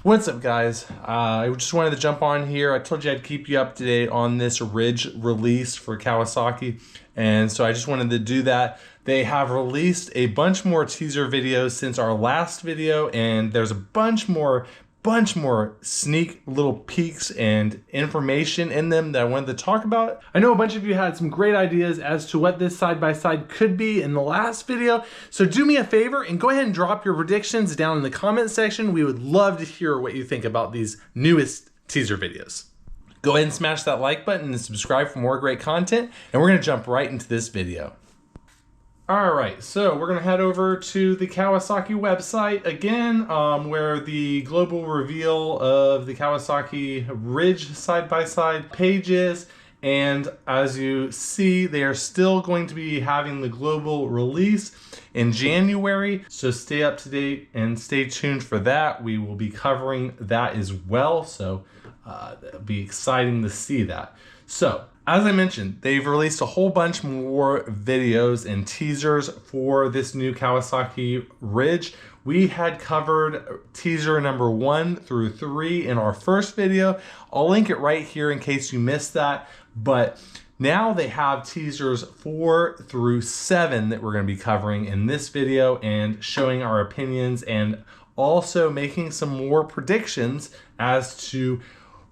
What's up, guys? I just wanted to jump on here. I told you I'd keep you up to date on this Ridge release for Kawasaki, and so I just wanted to do that. They have released a bunch more teaser videos since our last video, and there's a bunch more sneak little peeks and information in them that I wanted to talk about. I know a bunch of you had some great ideas as to what this side-by-side could be in the last video, so do me a favor and go ahead and drop your predictions down in the comment section. We would love to hear what you think about these newest teaser videos. Go ahead and smash that like button and subscribe for more great content, and we're gonna jump right into this video. All right, so we're gonna head over to the Kawasaki website again, where the global reveal of the Kawasaki Ridge side-by-side pages. And as you see, they are still going to be having the global release in January. So stay up to date and stay tuned for that. We will be covering that as well. So it'll be exciting to see that. So, as I mentioned, they've released a whole bunch more videos and teasers for this new Kawasaki Ridge. We had covered teaser number 1 through 3 in our first video. I'll link it right here in case you missed that. But now they have teasers 4 through 7 that we're going to be covering in this video and showing our opinions and also making some more predictions as to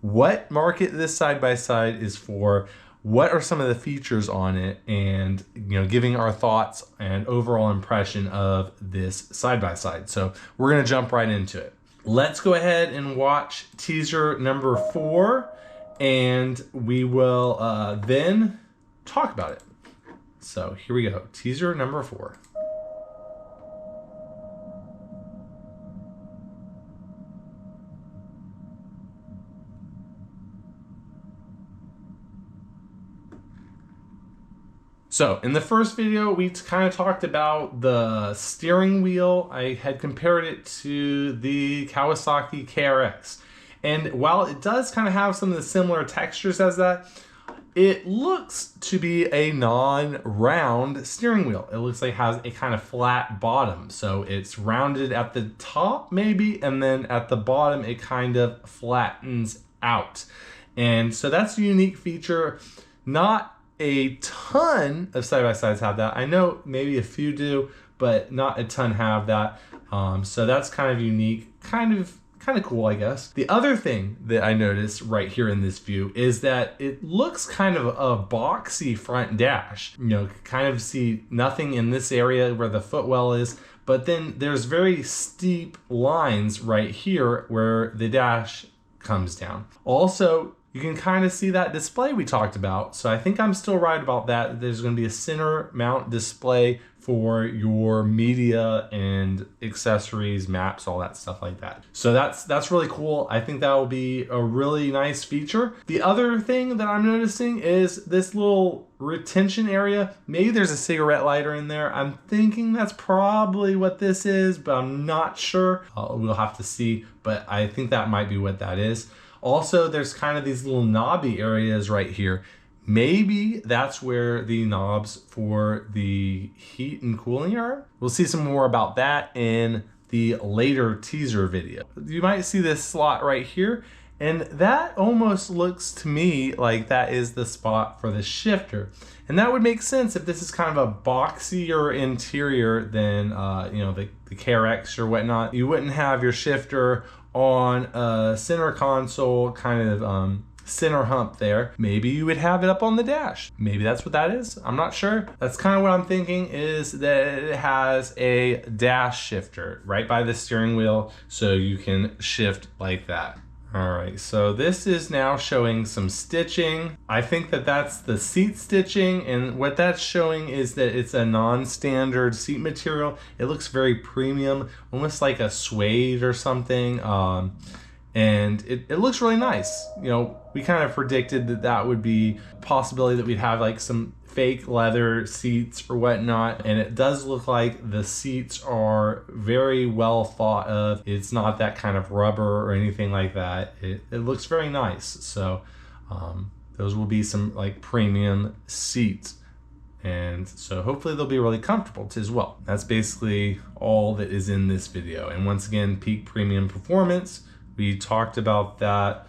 what market this side-by-side is for, what are some of the features on it, and giving our thoughts and overall impression of this side-by-side. So we're gonna jump right into it. Let's go ahead and watch teaser number 4, and we will then talk about it. So here we go, teaser number 4. So in the first video, we kind of talked about the steering wheel. I had compared it to the Kawasaki KRX. And while it does kind of have some of the similar textures as that, it looks to be a non-round steering wheel. It looks like it has a kind of flat bottom. So it's rounded at the top maybe, and then at the bottom, it kind of flattens out. And so that's a unique feature. Not a ton of side-by-sides have that. I know maybe a few do, but not a ton have that. So that's kind of unique, kind of cool, I guess. The other thing that I noticed right here in this view is that it looks kind of a boxy front dash. Kind of see nothing in this area where the footwell is, but then there's very steep lines right here where the dash comes down. Also, you can kind of see that display we talked about. So I think I'm still right about that. There's going to be a center mount display for your media and accessories, maps, all that stuff like that. So that's really cool. I think that will be a really nice feature. The other thing that I'm noticing is this little retention area. Maybe there's a cigarette lighter in there. I'm thinking that's probably what this is, but I'm not sure. We'll have to see, but I think that might be what that is. Also, there's kind of these little knobby areas right here. Maybe that's where the knobs for the heat and cooling are. We'll see some more about that in the later teaser video. You might see this slot right here, and that almost looks to me like that is the spot for the shifter. And that would make sense if this is kind of a boxier interior than the KRX or whatnot. You wouldn't have your shifter on a center console kind of center hump there. Maybe you would have it up on the dash. Maybe that's what that is. I'm not sure. That's kind of what I'm thinking, is that it has a dash shifter right by the steering wheel, so you can shift like that. All right, so this is now showing some stitching. I think that that's the seat stitching, and what that's showing is that it's a non-standard seat material. It looks very premium, almost like a suede or something, and it looks really nice. We kind of predicted that that would be a possibility, that we'd have like some fake leather seats or whatnot, and it does look like the seats are very well thought of. It's not that kind of rubber or anything like that. It looks very nice. So those will be some like premium seats, and so hopefully they'll be really comfortable as well. That's basically all that is in this video. And once again, peak premium performance, We talked about that.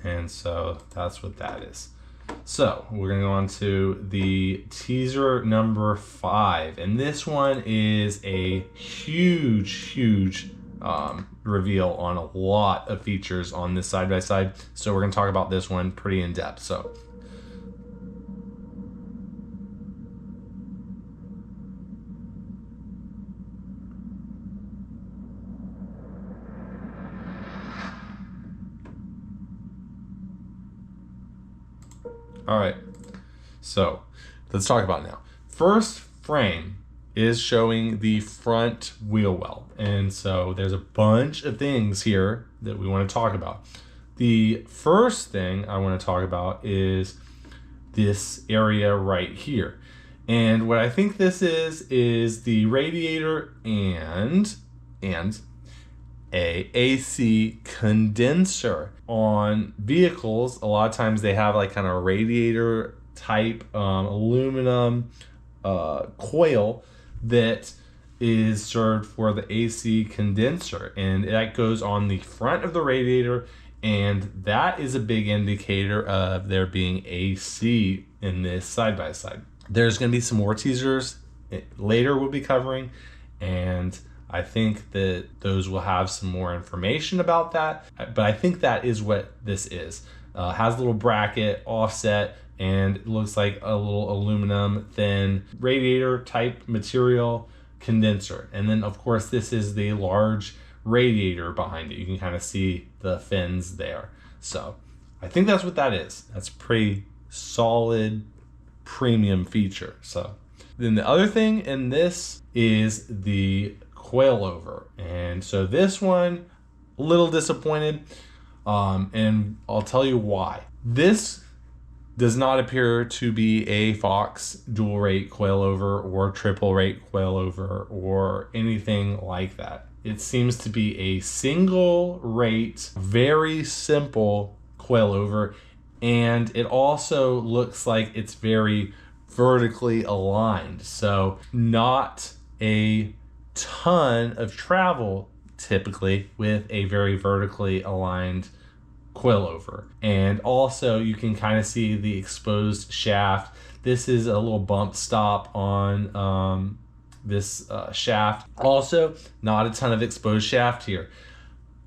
And so that's what that is. So we're gonna go on to the teaser number 5. And this one is a huge reveal on a lot of features on this side-by-side. So we're gonna talk about this one pretty in depth. So all right, so let's talk about it now. First frame is showing the front wheel well. And so there's a bunch of things here that we want to talk about. The first thing I want to talk about is this area right here. And what I think this is the radiator and a AC condenser. On vehicles, a lot of times they have like kind of radiator type aluminum coil that is served for the AC condenser, and that goes on the front of the radiator, and that is a big indicator of there being AC in this side-by-side. There's going to be some more teasers later we'll be covering, and I think that those will have some more information about that, but I think that is what this is. Has a little bracket offset, and it looks like a little aluminum thin radiator type material condenser. And then of course this is the large radiator behind it. You can kind of see the fins there. So I think that's what that is. That's pretty solid premium feature. So then the other thing in this is the coilover. And so this one, a little disappointed, and I'll tell you why. This does not appear to be a Fox dual rate coilover or triple rate coilover or anything like that. It seems to be a single rate, very simple coilover, and it also looks like it's very vertically aligned. So not a ton of travel typically with a very vertically aligned coilover. And also you can kind of see the exposed shaft. This is a little bump stop on this shaft. Also, not a ton of exposed shaft here.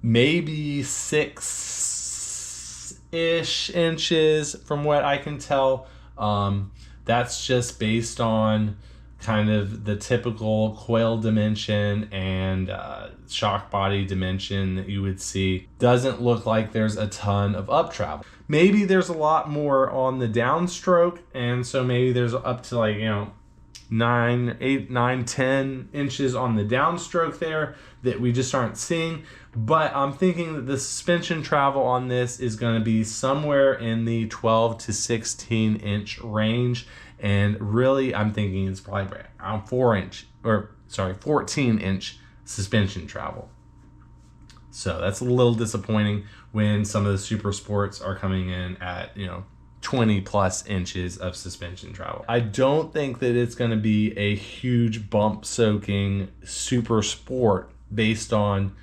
Maybe 6-ish inches from what I can tell. That's just based on kind of the typical coil dimension and shock body dimension that you would see.9 look like there's a ton of up travel. Maybe there's a lot more on the downstroke, and so maybe there's up to like, 9, 8, 9, 10 inches on the downstroke there that we just aren't seeing. But I'm thinking that the suspension travel on this is going to be somewhere in the 12 to 16 inch range. And really, I'm thinking it's probably around 14 inch suspension travel. So that's a little disappointing when some of the super sports are coming in at, 20 plus inches of suspension travel. I don't think that it's going to be a huge bump soaking super sport based on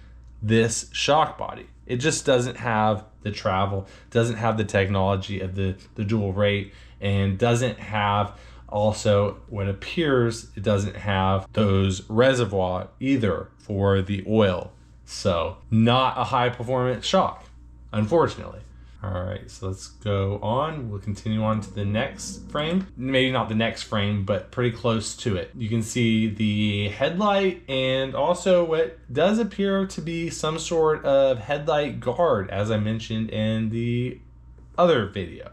this shock body. It just doesn't have the travel, doesn't have the technology of the dual rate, and doesn't have also what appears, it doesn't have those reservoir either for the oil. So not a high performance shock, unfortunately. All right, so let's go on. We'll continue on to the next frame. Maybe not the next frame, but pretty close to it. You can see the headlight and also what does appear to be some sort of headlight guard, as I mentioned in the other video.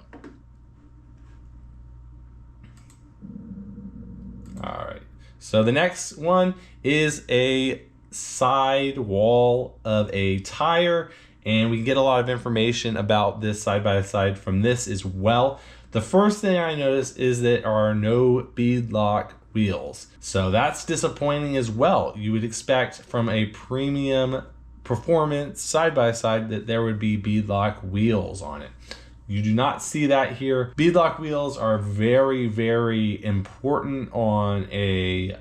All right, so the next one is a side wall of a tire, and we can get a lot of information about this side-by-side from this as well. The first thing I noticed is that there are no beadlock wheels. So that's disappointing as well. You would expect from a premium performance side-by-side that there would be beadlock wheels on it. You do not see that here. Beadlock wheels are very, very important on a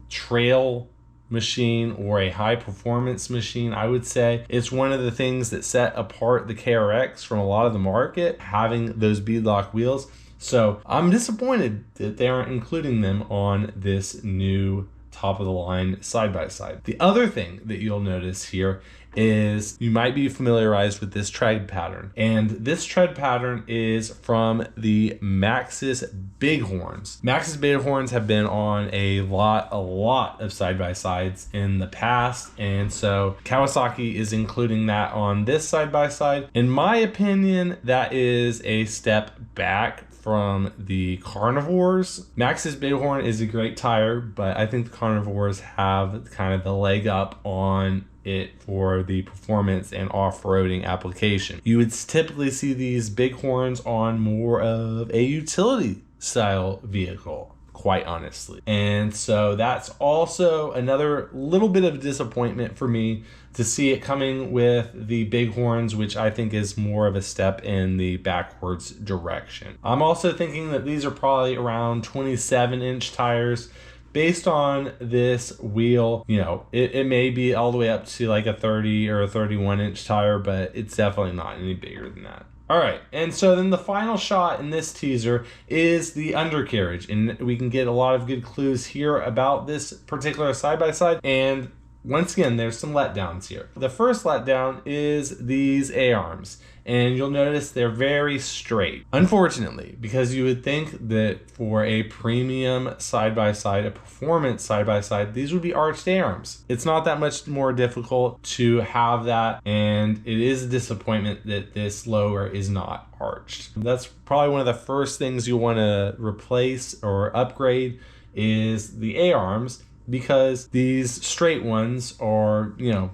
trail machine or a high performance machine. I would say it's one of the things that set apart the KRX from a lot of the market, having those beadlock wheels. So I'm disappointed that they aren't including them on this new top of the line side-by-side. The other thing that you'll notice here is you might be familiarized with this tread pattern. And this tread pattern is from the Maxxis Bighorns. Maxxis Bighorns have been on a lot of side-by-sides in the past. And so Kawasaki is including that on this side-by-side. In my opinion, that is a step back from the Carnivores. Maxxis Bighorn is a great tire, but I think the Carnivores have kind of the leg up on it for the performance and off-roading application. You would typically see these Bighorns on more of a utility style vehicle, quite honestly. And so that's also another little bit of disappointment for me to see it coming with the Bighorns, which I think is more of a step in the backwards direction. I'm also thinking that these are probably around 27-inch tires. Based on this wheel, you know, it may be all the way up to like a 30 or a 31-inch tire, but it's definitely not any bigger than that. All right, and so then the final shot in this teaser is the undercarriage, and we can get a lot of good clues here about this particular side-by-side, and once again, there's some letdowns here. The first letdown is these A-arms, and you'll notice they're very straight. Unfortunately, because you would think that for a premium side-by-side, a performance side-by-side, these would be arched A-arms. It's not that much more difficult to have that, and it is a disappointment that this lower is not arched. That's probably one of the first things you want to replace or upgrade is the A-arms, because these straight ones are, you know,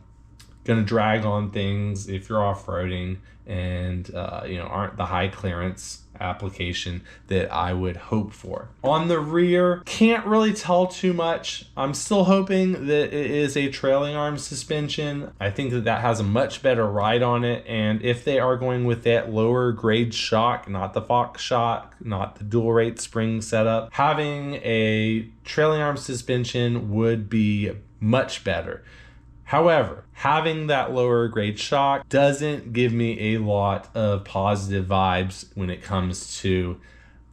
going to drag on things if you're off-roading and, you know, aren't the high clearance application that I would hope for. On the rear, can't really tell too much. I'm still hoping that it is a trailing arm suspension. I think that that has a much better ride on it, and if they are going with that lower grade shock, not the Fox shock, not the dual rate spring setup, having a trailing arm suspension would be much better. However, having that lower grade shock doesn't give me a lot of positive vibes when it comes to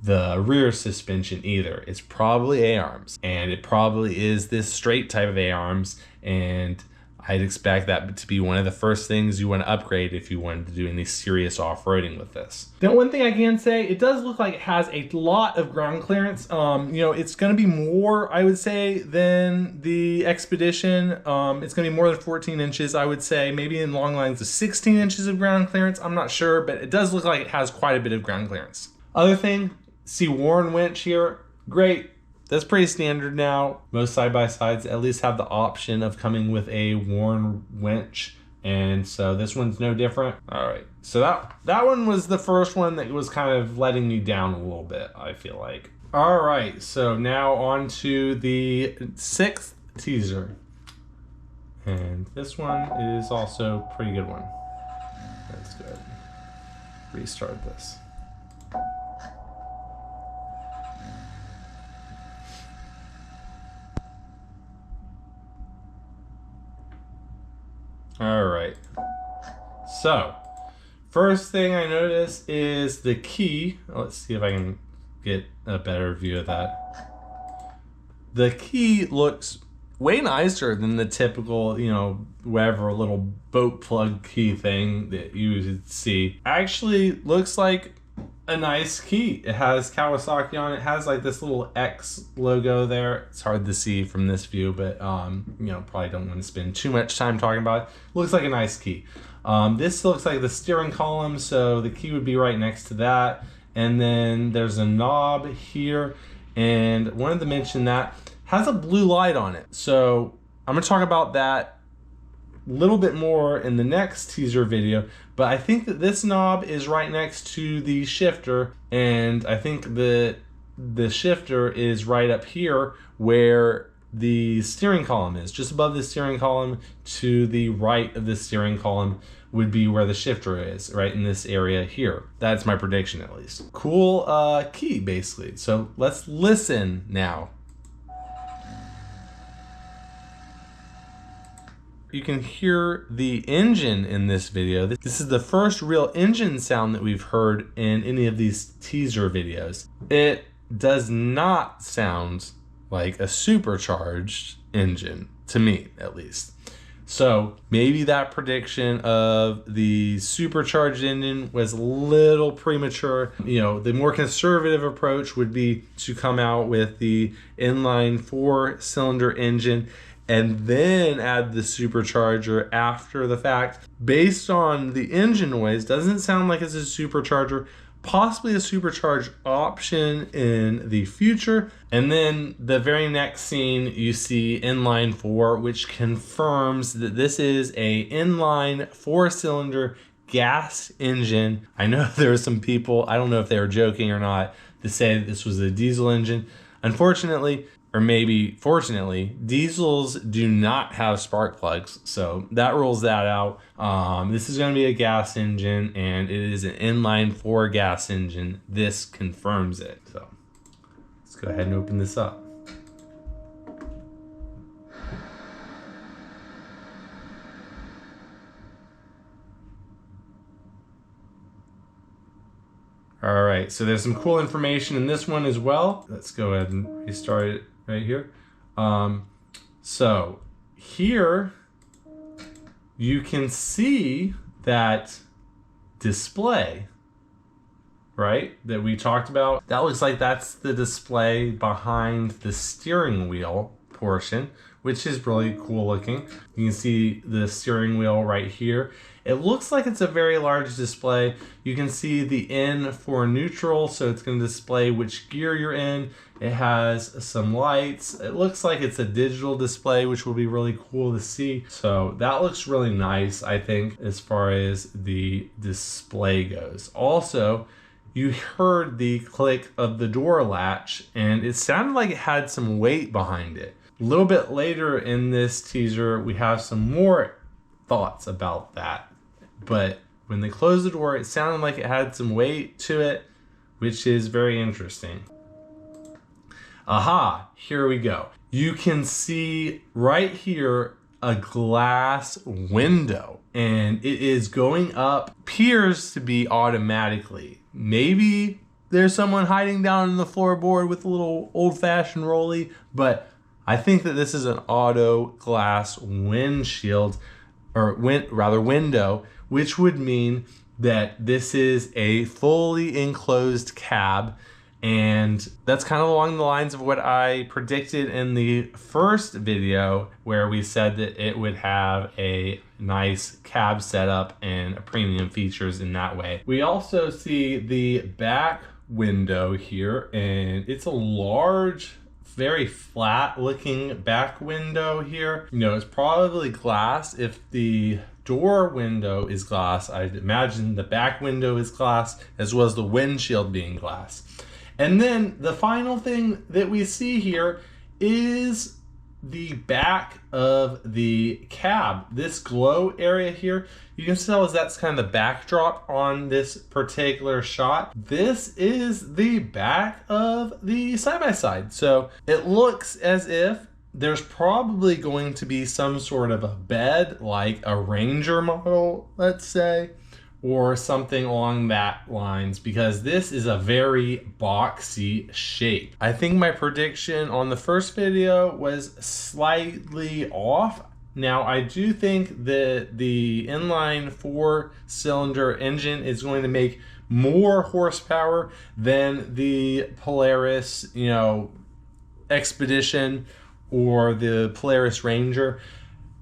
the rear suspension either. It's probably A-arms, and it probably is this straight type of A-arms, and I'd expect that to be one of the first things you want to upgrade if you wanted to do any serious off-roading with this. Now, one thing I can say, it does look like it has a lot of ground clearance. You know, it's going to be more, I would say, than the Expedition. It's going to be more than 14 inches, I would say, maybe in long lines of 16 inches of ground clearance. I'm not sure, but it does look like it has quite a bit of ground clearance. Other thing, see worn winch here. Great. That's pretty standard now. Most side-by-sides at least have the option of coming with a worn winch, and so this one's no different. All right, so that one was the first one that was kind of letting me down a little bit, I feel like. All right, so now on to the sixth teaser, and this one is also a pretty good one. Let's go ahead and restart this. All right, so first thing I notice is the key. Let's see if I can get a better view of that. The key looks way nicer than the typical, you know, whatever little boat plug key thing that you would see. Actually looks like a nice key. It has Kawasaki on it. It has like this little X logo there. It's hard to see from this view, but you know, probably don't want to spend too much time talking about it. Looks like a nice key. This looks like the steering column, so the key would be right next to that. And then there's a knob here, and wanted to mention that has a blue light on it. So I'm gonna talk about that a little bit more in the next teaser video, but I think that this knob is right next to the shifter, and I think that the shifter is right up here where the steering column is. Just above the steering column to the right of the steering column would be where the shifter is, right in this area here. That's my prediction, at least. Cool key, basically. So let's listen now. you can hear the engine in this video. This is the first real engine sound that we've heard in any of these teaser videos. It does not sound like a supercharged engine, to me at least. So maybe that prediction of the supercharged engine was a little premature. You know, the more conservative approach would be to come out with the inline 4-cylinder engine and then add the supercharger after the fact. Based on the engine noise, doesn't sound like it's a supercharger, possibly a supercharged option in the future. And then the very next scene, you see inline 4, which confirms that this is a inline 4-cylinder gas engine. I know there are some people, I don't know if they were joking or not, to say that this was a diesel engine. Unfortunately, or maybe fortunately, diesels do not have spark plugs, so that rules that out. This is going to be a gas engine, and it is an inline 4 gas engine. This confirms it. So let's go ahead and open this up. All right, so there's some cool information in this one as well. Let's go ahead and restart it right here. So here you can see that display, right, that we talked about. That looks like that's the display behind the steering wheel portion, which is really cool looking. You can see the steering wheel right here. It looks like it's a very large display. You can see the N for neutral, so it's going to display which gear you're in. It has some lights. It looks like it's a digital display, which will be really cool to see. So that looks really nice, I think, as far as the display goes. Also, you heard the click of the door latch, and it sounded like it had some weight behind it. A little bit later in this teaser, we have some more thoughts about that. But when they closed the door, it sounded like it had some weight to it, which is very interesting. Aha, here we go. You can see right here a glass window, and it is going up, appears to be automatically. Maybe there's someone hiding down in the floorboard with a little old-fashioned rollie, but I think that this is an auto glass windshield, or window, which would mean that this is a fully enclosed cab. And that's kind of along the lines of what I predicted in the first video, where we said that it would have a nice cab setup and premium features in that way. We also see the back window here, and it's a large, very flat looking back window here. You know, it's probably glass. If the door window is glass, I'd imagine the back window is glass, as well as the windshield being glass. And then the final thing that we see here is the back of the cab. This glow area here, you can tell as that's kind of the backdrop on this particular shot. This is the back of the side-by-side. So it looks as if there's probably going to be some sort of a bed, like a Ranger model, let's say, or something along that lines, because this is a very boxy shape. I think my prediction on the first video was slightly off. Now, I do think that the inline 4-cylinder engine is going to make more horsepower than the Polaris, you know, Expedition or the Polaris Ranger.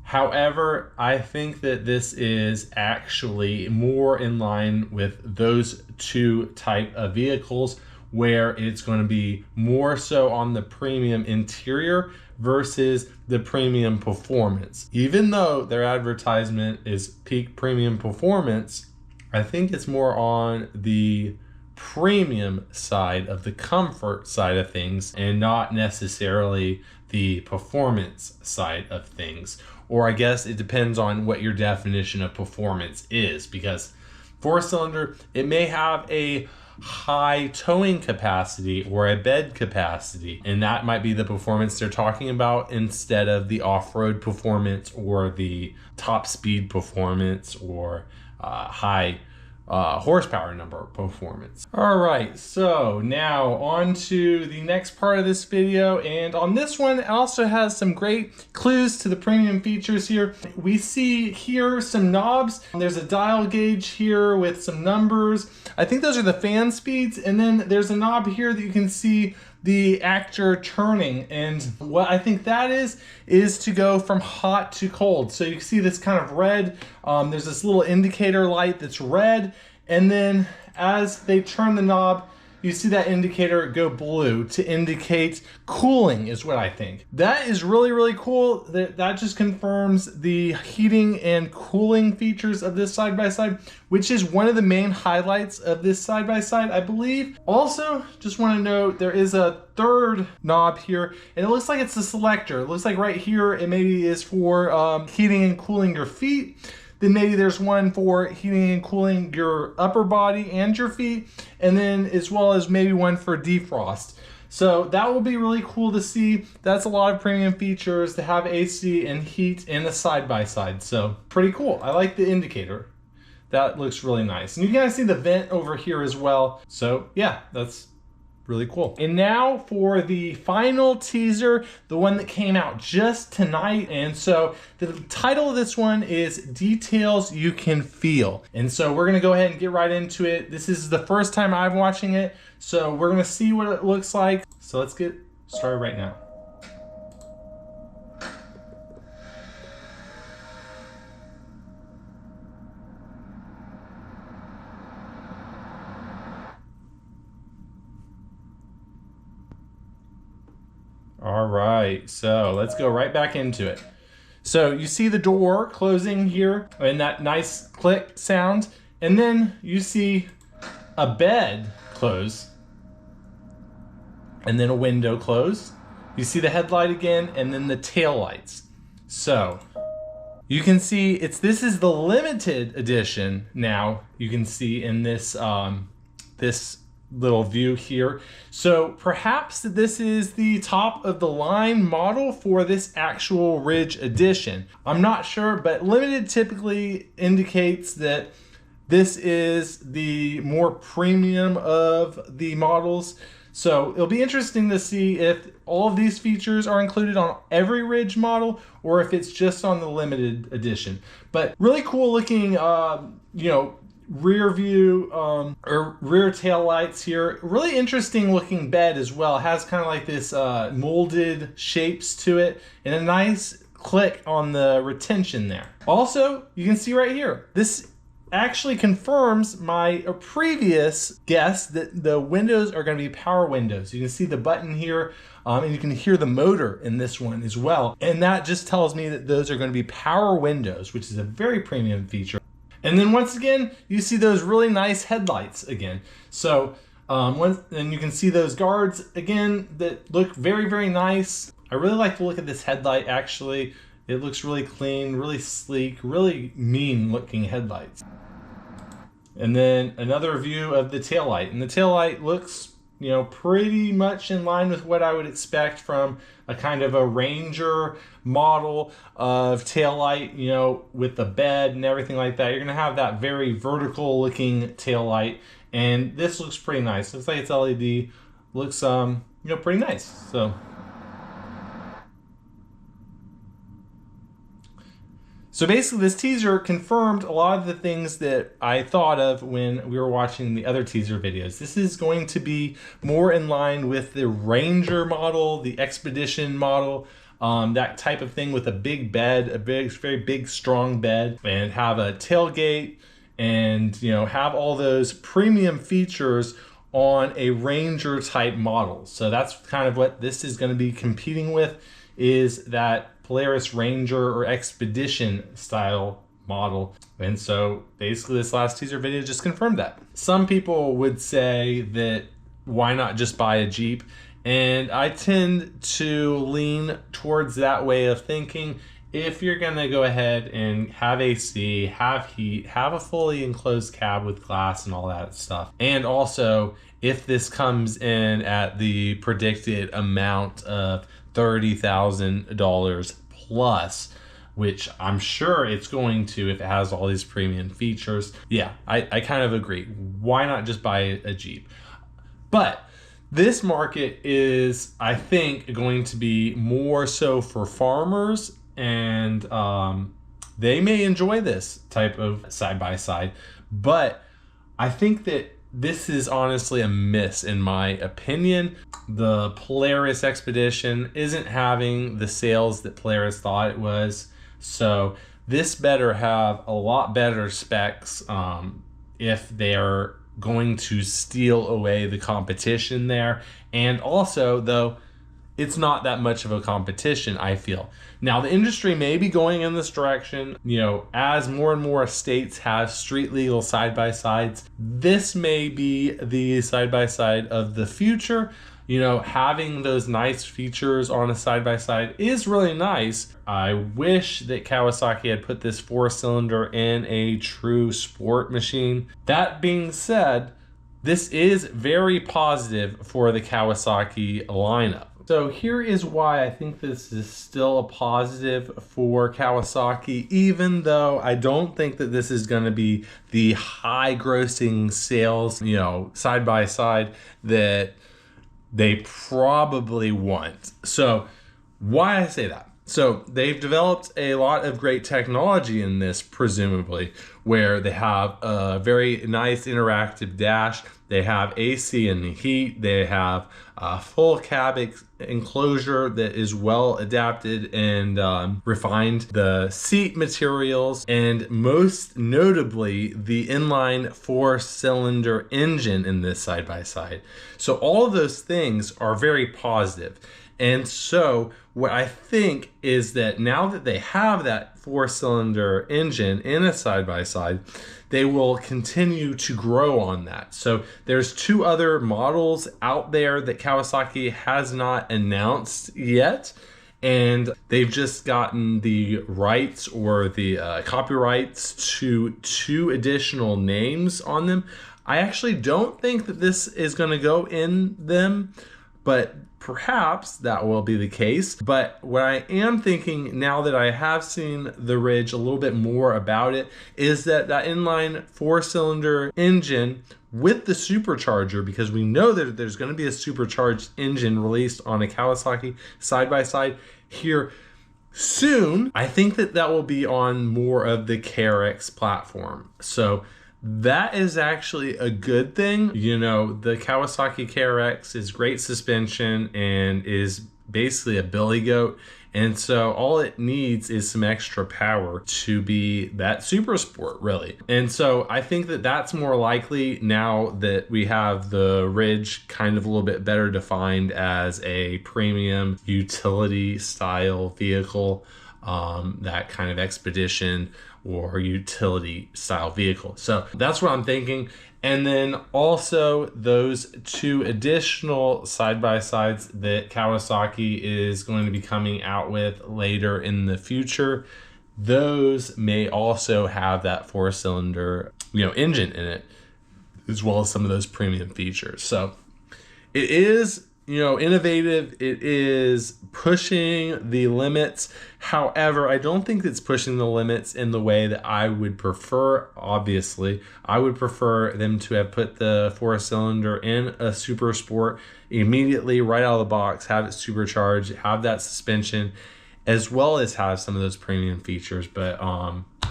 However, I think that this is actually more in line with those two type of vehicles, where it's going to be more so on the premium interior versus the premium performance. Even though their advertisement is peak premium performance, I think it's more on the premium side of the comfort side of things, and not necessarily the performance side of things. Or I guess it depends on what your definition of performance is, because 4-cylinder, it may have a high towing capacity or a bed capacity. And that might be the performance they're talking about instead of the off-road performance or the top speed performance or high horsepower number performance. All right, so now on to the next part of this video, and on this one it also has some great clues to the premium features here. We see here some knobs. There's a dial gauge here with some numbers. I think those are the fan speeds, and then there's a knob here that you can see the actor turning, and what I think that is to go from hot to cold. So you can see this kind of red, there's this little indicator light that's red, and then as they turn the knob, you see that indicator go blue to indicate cooling is what I think. That is really, really cool. That just confirms the heating and cooling features of this side-by-side, which is one of the main highlights of this side-by-side, I believe. Also, just want to note there is a third knob here, and it looks like it's the selector. It looks like right here it maybe is for heating and cooling your feet. Then maybe there's one for heating and cooling your upper body and your feet, and then as well as maybe one for defrost. So that will be really cool to see. That's a lot of premium features to have AC and heat in a side-by-side. So pretty cool. I like the indicator. That looks really nice. And you can see the vent over here as well. So yeah, that's really cool. And now for the final teaser, the one that came out just tonight. And so the title of this one is Details You Can Feel. And so we're gonna go ahead and get right into it. This is the first time I'm watching it, so we're gonna see what it looks like. So let's get started right now. All right, so let's go right back into it. So you see the door closing here and that nice click sound, and then you see a bed close and then a window close. You see the headlight again and then the tail lights. So you can see this is the limited edition now. You can see in this this little view here. So perhaps this is the top of the line model for this actual Ridge edition. I'm not sure, but limited typically indicates that this is the more premium of the models. So it'll be interesting to see if all of these features are included on every Ridge model or if it's just on the limited edition. But really cool looking, you know, rear view or rear tail lights here. Really interesting looking bed as well. It has kind of like this molded shapes to it and a nice click on the retention there. Also, you can see right here, this actually confirms my previous guess that the windows are going to be power windows. You can see the button here, and you can hear the motor in this one as well. And that just tells me that those are going to be power windows, which is a very premium feature. And then once again, you see those really nice headlights again. So and you can see those guards again that look very, very nice. I really like the look of this headlight actually. It looks really clean, really sleek, really mean looking headlights. And then another view of the taillight. And the taillight looks, you know, pretty much in line with what I would expect from a kind of a Ranger model of taillight, you know, with the bed and everything like that. You're gonna have that very vertical looking taillight. And this looks pretty nice. Looks like it's LED. Looks, you know, pretty nice. So basically this teaser confirmed a lot of the things that I thought of when we were watching the other teaser videos. This is going to be more in line with the Ranger model, the Expedition model, that type of thing with a big bed, a very big, strong bed, and have a tailgate and, you know, have all those premium features on a Ranger type model. So that's kind of what this is going to be competing with, is that Polaris Ranger or Expedition style model. And so basically this last teaser video just confirmed that. Some people would say that why not just buy a Jeep? And I tend to lean towards that way of thinking. if you're gonna go ahead and have AC, have heat, have a fully enclosed cab with glass and all that stuff, and also if this comes in at the predicted amount of $30,000 plus, which I'm sure it's going to if it has all these premium features, yeah, I kind of agree. Why not just buy a Jeep? But this market is, I think, going to be more so for farmers, and they may enjoy this type of side-by-side, but I think that this is honestly a miss in my opinion. The Polaris Expedition isn't having the sales that Polaris thought it was, so this better have a lot better specs if they're going to steal away the competition there. And also, though, it's not that much of a competition, I feel. Now, the industry may be going in this direction, you know, as more and more states have street legal side-by-sides. This may be the side-by-side of the future. You know, having those nice features on a side-by-side is really nice. I wish that Kawasaki had put this 4-cylinder in a true sport machine. That being said, this is very positive for the Kawasaki lineup. So here is why I think this is still a positive for Kawasaki, even though I don't think that this is going to be the high grossing sales, you know, side by side that they probably want. So why I say that? So they've developed a lot of great technology in this, presumably, where they have a very nice interactive dash. They have AC and heat. They have a full cab enclosure that is well adapted and refined. The seat materials, and most notably, the inline 4-cylinder engine in this side-by-side. So all of those things are very positive. And so what I think is that now that they have that 4-cylinder engine in a side-by-side, they will continue to grow on that. So there's 2 other models out there that Kawasaki has not announced yet, and they've just gotten the rights or the copyrights to 2 additional names on them. I actually don't think that this is going to go in them, but perhaps that will be the case. But what I am thinking, now that I have seen the Ridge a little bit more about it, is that inline 4-cylinder engine with the supercharger, because we know that there's going to be a supercharged engine released on a Kawasaki side-by-side here soon, I think that will be on more of the Teryx platform. So that is actually a good thing. You know, the Kawasaki Teryx is great suspension and is basically a billy goat. And so all it needs is some extra power to be that super sport, really. And so I think that that's more likely now that we have the Ridge kind of a little bit better defined as a premium utility style vehicle, that kind of expedition or utility style vehicle. So that's what I'm thinking. And then also those 2 additional side-by-sides that Kawasaki is going to be coming out with later in the future, those may also have that 4-cylinder, you know, engine in it, as well as some of those premium features. So it is, you know, innovative. It is pushing the limits. However, I don't think it's pushing the limits in the way that I would prefer. Obviously, I would prefer them to have put the 4-cylinder in a super sport immediately right out of the box, have it supercharged, have that suspension, as well as have some of those premium features. But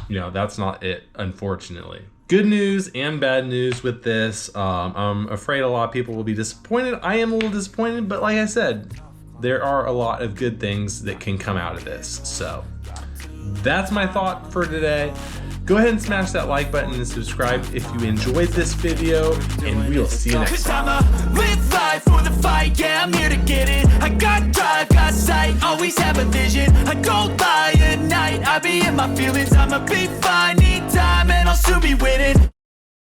you know, that's not it, unfortunately. Good news and bad news with this. I'm afraid a lot of people will be disappointed. I am a little disappointed, but like I said, there are a lot of good things that can come out of this. So that's my thought for today. Go ahead and smash that like button and subscribe if you enjoyed this video, and we'll see you next time. Live life for the fight, yeah, I'm here to get it. I got drive, got sight, always have a vision. I don't lie at night, I be in my feelings. I'ma be fine, need time, and I'll soon be winning.